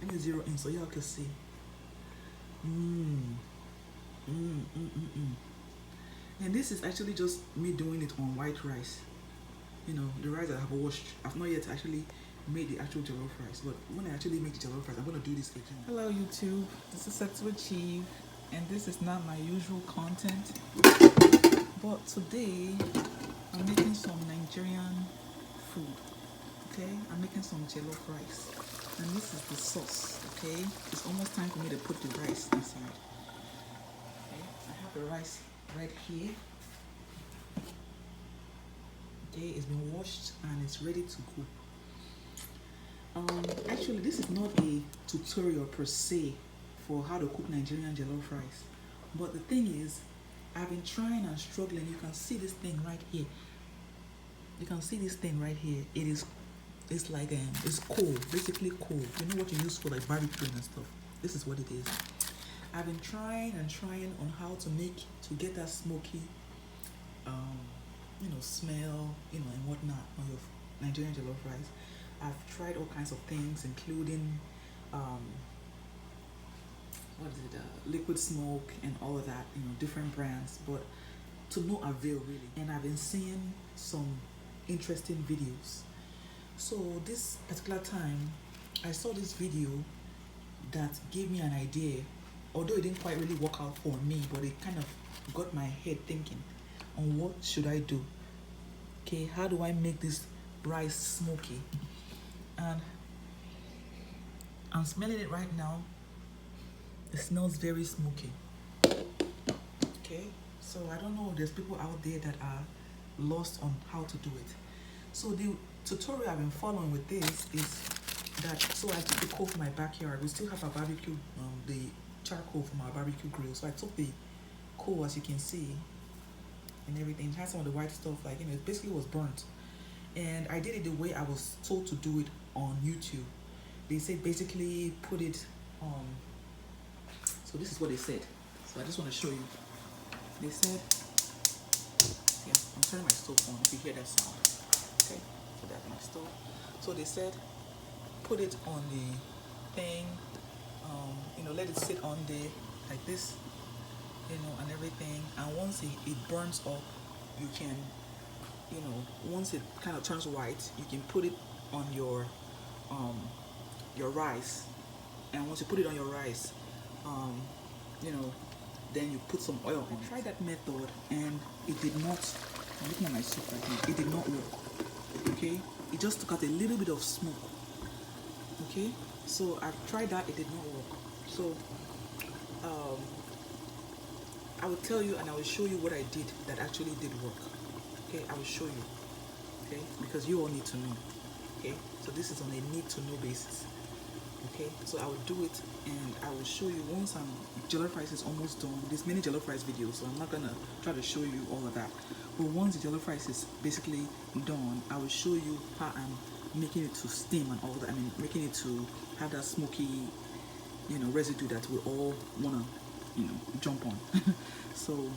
Let me zero in so y'all can see. And this is actually just me doing it on white rice. You know, the rice that I have washed. I've not yet actually made the actual jollof rice, but when I actually make the jollof rice, I'm gonna do this again. Hello YouTube, this is Set to Achieve, and this is not my usual content, but today I'm making some Nigerian food. Okay, I'm making some jollof rice, and this is the sauce. Okay, it's almost time for me to put the rice inside. Okay, I have the rice right here. Okay, it's been washed and it's ready to cook. Actually, this is not a tutorial per se for how to cook Nigerian jollof rice, but the thing is, I've been trying and struggling. You can see this thing right here. You can see this thing right here. It's like it's coal, basically coal. You know what you use for like barbecuing and stuff. This is what it is. I've been trying and trying on how to get that smoky, smell, and whatnot on your Nigerian jollof rice. I've tried all kinds of things, including liquid smoke and all of that, different brands, but to no avail really. And I've been seeing some interesting videos. So this particular time, I saw this video that gave me an idea, although it didn't quite really work out for me, but it kind of got my head thinking on what should I do. Okay, how do I make this rice smoky? And I'm smelling it right now. It smells very smoky. Okay, so I don't know if there's people out there that are lost on how to do it. So the tutorial I've been following with this is that, so I took the coal from my backyard. We still have a barbecue, the charcoal from our barbecue grill. So I took the coal, as you can see, and everything. It had some of the white stuff, like, it basically was burnt. And I did it the way I was told to do it on YouTube. They said basically put it on. So this is what they said. So I just want to show you. They said, yeah, I'm turning my stove on if you hear that sound. Okay, so that's my stove. So they said put it on the thing, let it sit on there like this, and everything. And once it burns up, you can, once it kind of turns white, you can put it on your rice. And once you put it on your rice, then you put some oil on it. I tried that method and it did not. I'm looking at my soup right now. It did not work. Okay, it just took out a little bit of smoke. Okay, so I've tried that. It did not work. So I will tell you and I will show you what I did that actually did work. Okay, I will show you. Okay, because you all need to know. Okay, so this is on a need to know basis. Okay, so I will do it and I will show you once jollof rice is almost done. There's many jollof rice videos, so I'm not gonna try to show you all of that. But once the jollof rice is basically done, I will show you how I'm making it to steam and all that. I mean, making it to have that smoky, residue that we all wanna, jump on. So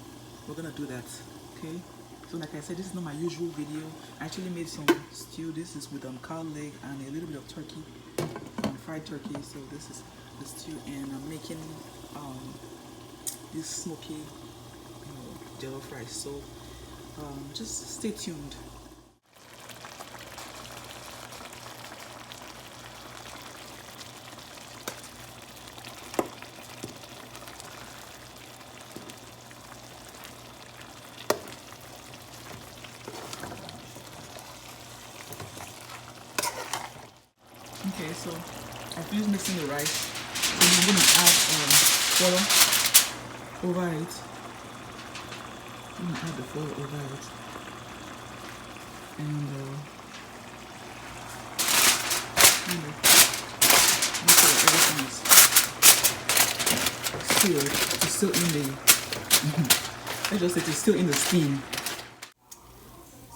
we're gonna do that. Okay. So like I said, this is not my usual video. I actually made some stew. This is with cow leg and a little bit of turkey, fried turkey. So this is the stew, and I'm making this smoky jollof rice. So just stay tuned. Okay, so I finished mixing the rice. So I'm going to add water over it. I'm going to add the water over it. And make sure that everything is sealed. It's still in the, let's just say it's still in the steam.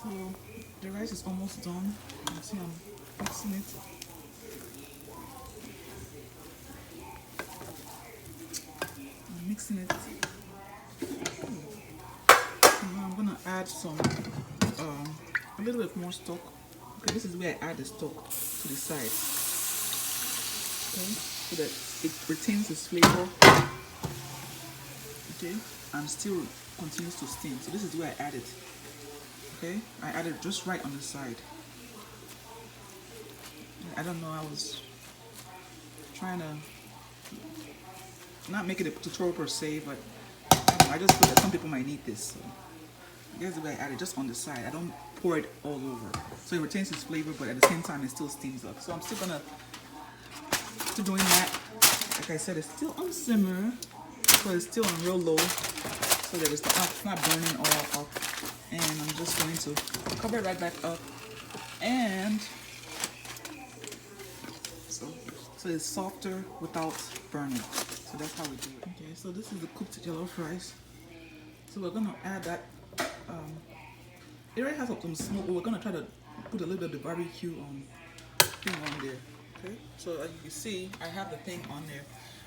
So the rice is almost done. You see I'm mixing it. Mixing it. Now I'm gonna add some a little bit more stock. Okay, this is where I add the stock to the side. Okay, so that it retains its flavor, okay, and still continues to steam. So this is where I add it, okay. I added just right on the side. I don't know, I was trying to not make it a tutorial per se, but I just feel that some people might need this. So here's the way I add it, just on the side. I don't pour it all over, so it retains its flavor, but at the same time it still steams up. So I'm still doing that. Like I said, it's still on simmer, so it's still on real low, so that it's not burning all up. And I'm just going to cover it right back up, and so it's softer without burning. So that's how we do it. Okay, so this is the cooked jollof rice. So we're gonna add that. It already has some smoke, but we're gonna try to put a little bit of the barbecue thing on there. Okay, so as you can see, I have the thing on there.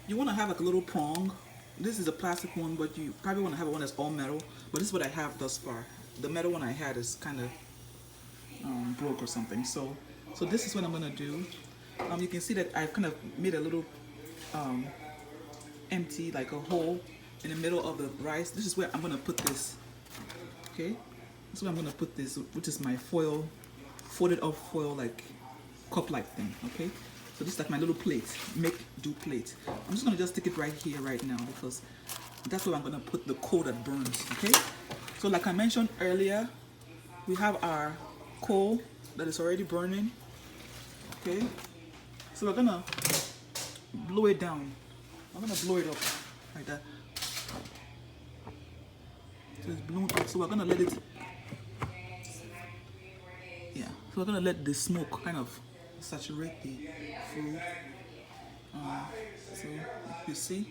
You want to have like a little prong. This is a plastic one, but you probably want to have one that's all metal. But this is what I have thus far. The metal one I had is kind of broke or something. So this is what I'm gonna do. You can see that I've kind of made a little empty, like a hole in the middle of the rice. This is where I'm gonna put this. Okay, that's where I'm gonna put this, which is my foil, folded up foil, like cup-like thing. Okay, so this is like my little plate, make-do plate. I'm just gonna stick it right here, right now, because that's where I'm gonna put the coal that burns. Okay, so like I mentioned earlier, we have our coal that is already burning. Okay, so we're gonna blow it down. I'm gonna blow it up like that. So it's blown up. So we're gonna let it. Yeah. So we're gonna let the smoke kind of saturate the food. So you see,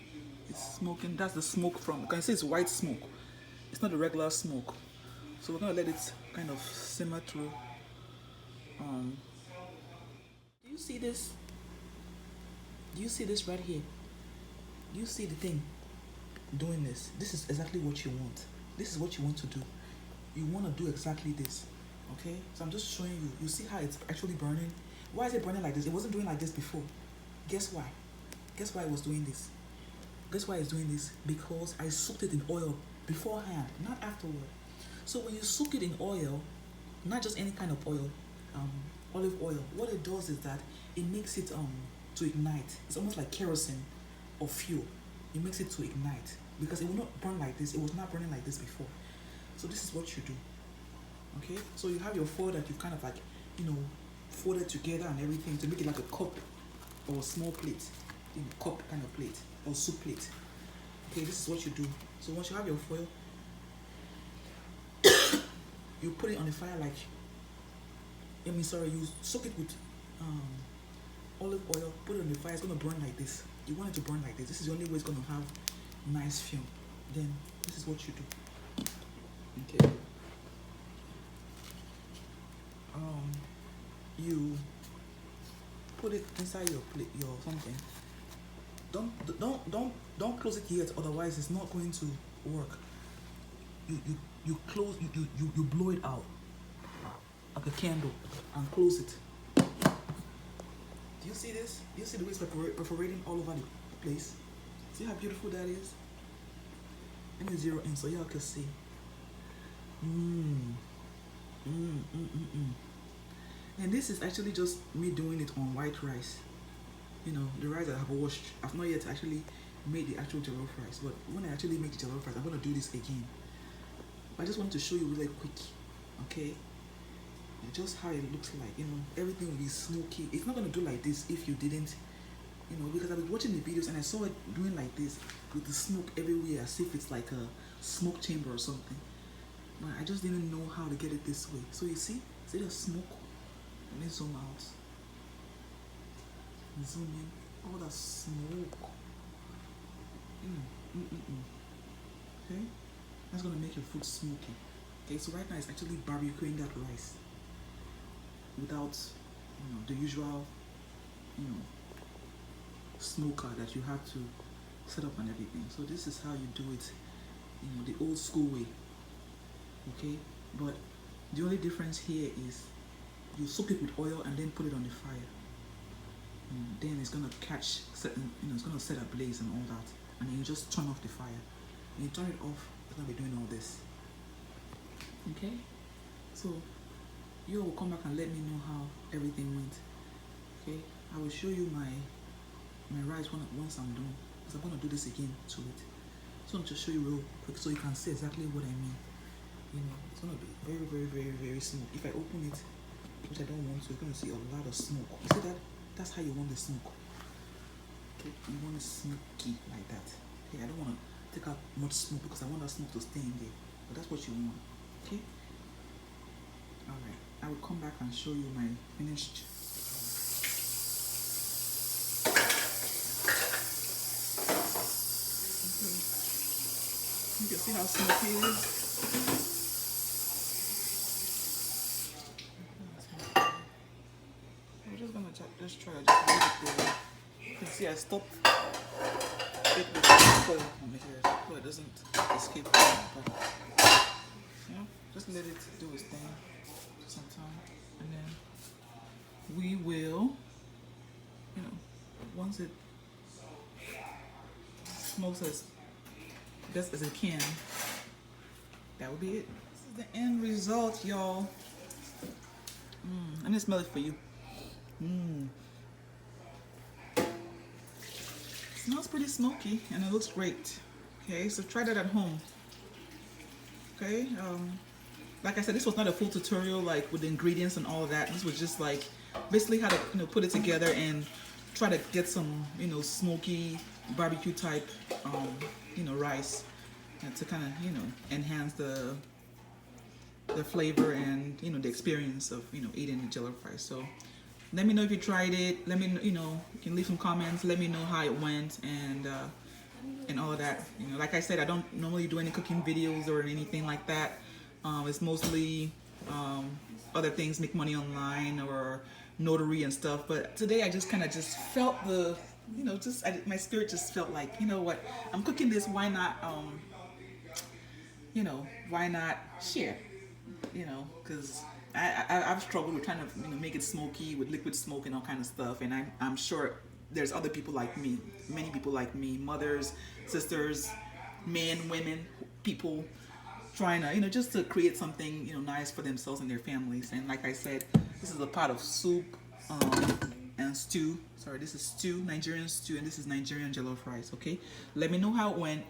it's smoking. That's the smoke from. You can see it's white smoke. It's not the regular smoke. So we're gonna let it kind of simmer through. Do you see this? Do you see this right here? Do you see the thing doing this? This is exactly what you want. This is what you want to do. You want to do exactly this. Okay? So I'm just showing you. You see how it's actually burning? Why is it burning like this? It wasn't doing like this before. Guess why? Guess why it was doing this? Guess why it's doing this? Because I soaked it in oil beforehand, not afterward. So when you soak it in oil, not just any kind of oil, olive oil, what it does is that it makes it to ignite. It's almost like kerosene or fuel. It makes it to ignite because it will not burn like this. It was not burning like this before. So this is what you do. Okay, so you have your foil that you've kind of like, folded together and everything to make it like a cup or a small plate, cup kind of plate or soup plate. Okay, this is what you do. So once you have your foil, you put it on the fire like, you soak it with olive oil, put it on the fire. It's gonna burn like this. You want it to burn like this. This is the only way it's gonna have nice film. Then this is what you do. Okay. You put it inside your plate, your something. Don't close it yet, otherwise it's not going to work. You close, you blow it out like a candle and close it. Do you see this? Do you see the way it's perforating all over the place? See how beautiful that is? Let me zero in so y'all can see. And this is actually just me doing it on white rice. The rice that I have washed. I've not yet actually made the actual jollof rice, but when I actually make the jollof rice, I'm gonna do this again. I just wanted to show you really quick, okay? Just how it looks like, everything will be smoky. It's not gonna do like this if you didn't, because I was watching the videos and I saw it doing like this with the smoke everywhere, as if it's like a smoke chamber or something. But I just didn't know how to get it this way. So you see the smoke? Let me zoom out. Zoom in. All that smoke. Okay? That's gonna make your food smoky. Okay, so right now it's actually barbecuing that rice without, the usual, smoker that you have to set up and everything. So this is how you do it, the old school way. Okay, but the only difference here is you soak it with oil and then put it on the fire. then it's gonna catch, it's gonna set a blaze and all that, and then you just turn off the fire. When you turn it off, it's gonna be doing all this. Okay, so you will come back and let me know how everything went. Okay, I will show you my rice once I'm done, because I'm gonna do this again to it. So I'm just show you real quick so you can see exactly what I mean. It's gonna be very, very, very, very smooth. If I open it, which I don't want to, you're gonna see a lot of smoke. You see that? That's how you want the smoke. Okay, you want it smoky like that. Okay, I don't want to take out much smoke because I want that smoke to stay in there. But that's what you want. Okay. All right. I will come back and show you my finished. Okay. You can see how smoky it is. I'm just gonna just try to just leave it there. You can see I stopped it with the foil on here so it doesn't escape. Yeah, just let it do its thing for some time, and then we will, once it smokes as best as it can, that will be it. This is the end result, y'all. Let me smell it for you. Smells pretty smoky and it looks great. Okay, so try that at home. Okay, like I said, this was not a full tutorial like with the ingredients and all of that. This was just like basically how to put it together and try to get some smoky barbecue type rice to kind of enhance the flavor and the experience of eating the jollof rice. So let me know if you tried it. Let me know, you can leave some comments. Let me know how it went and all of that. Like I said, I don't normally do any cooking videos or anything like that. It's mostly other things, make money online or notary and stuff. But today I just kind of just felt the, my spirit just felt like, what, I'm cooking this, why not, why not share, because I've struggled with trying to make it smoky with liquid smoke and all kind of stuff, and I'm sure there's other people like me, many people like me, mothers, sisters, men, women, people trying to just to create something nice for themselves and their families. And like I said, this is a pot of soup and stew. Sorry, this is stew, Nigerian stew, and this is Nigerian jollof rice. Okay, let me know how it went.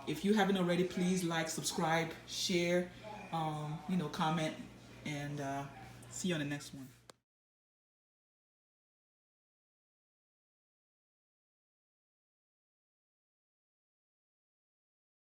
If you haven't already, please like, subscribe, share, comment, and see you on the next one.